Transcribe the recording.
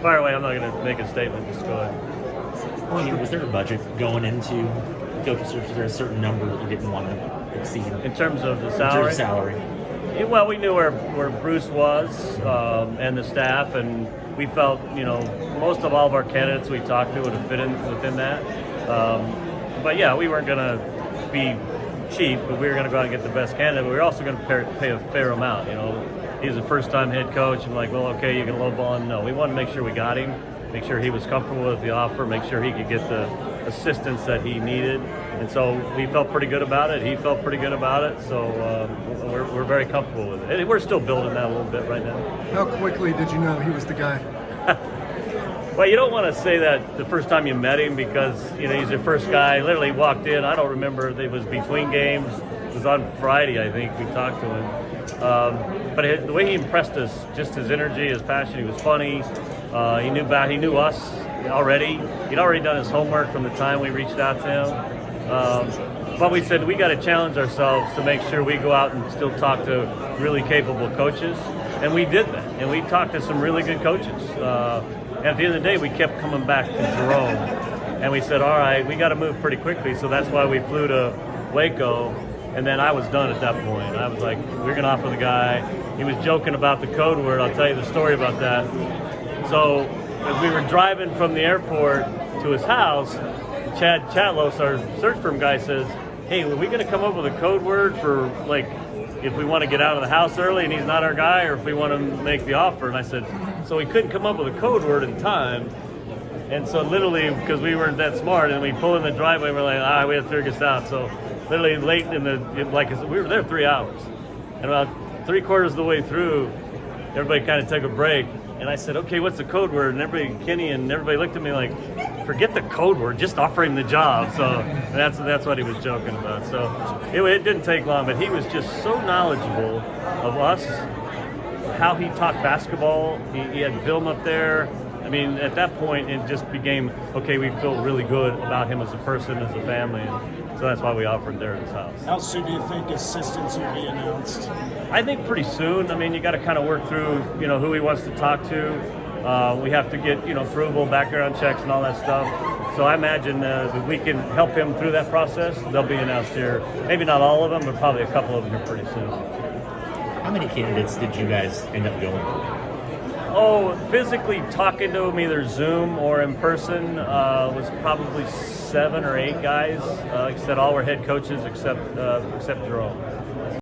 Fire away. I'm not going to make a statement. Just go ahead. Well, was there a budget going into coaching search? Was there a certain number that you didn't want to exceed? In terms of the In terms salary? of salary. Well, we knew where Bruce was and the staff, and we felt, most of all of our candidates we talked to would have fit in within that. But yeah, we weren't going to be cheap, but we were going to go out and get the best candidate. But we were also going to pay a fair amount. He's a first-time head coach, and like, well, okay, you can lowball him. No, we wanted to make sure we got him, make sure he was comfortable with the offer, make sure he could get the assistance that he needed. And so we felt pretty good about it. He felt pretty good about it. So we're very comfortable with it. And we're still building that a little bit right now. How quickly did you know he was the guy? Well, you don't want to say that the first time you met him because, he's your first guy. Literally walked in. I don't remember. It was between games. It was on Friday, I think. We talked to him. But the way he impressed us, just his energy, his passion, he was funny. He knew us already. He'd already done his homework from the time we reached out to him. But we said we got to challenge ourselves to make sure we go out and still talk to really capable coaches. And we did that. And we talked to some really good coaches. And at the end of the day, we kept coming back to Jerome. And we said, all right, we got to move pretty quickly. So that's why we flew to Waco. And then I was done at that point. I was like, we're going to offer the guy. He was joking about the code word. I'll tell you the story about that. So as we were driving from the airport to his house, Chad Chatlos, our search firm guy, says, hey, are we going to come up with a code word for, like, if we want to get out of the house early and he's not our guy, or if we want to make the offer? And I said, so we couldn't come up with a code word in time. And so literally, because we weren't that smart, and we pull in the driveway, we're like, we have to figure this out. So literally late we were there 3 hours. And about 3/4 of the way through, everybody kind of took a break. And I said, okay, what's the code word? And Kenny and everybody looked at me like, forget the code word, just offer him the job. So that's what he was joking about. So it didn't take long, but he was just so knowledgeable of us, how he talked basketball. He had film up there. I mean, at that point, it just became, okay, we feel really good about him as a person, as a family. And so that's why we offered there at his house. How soon do you think assistants will be announced? I think pretty soon. I mean, you got to kind of work through, who he wants to talk to. We have to get, approval, background checks, and all that stuff. So I imagine that we can help him through that process. They'll be announced here. Maybe not all of them, but probably a couple of them here pretty soon. How many candidates did you guys end up going for? Oh, physically talking to him, either Zoom or in person, was probably 7 or 8 guys. Like I said, all were head coaches except Jerome.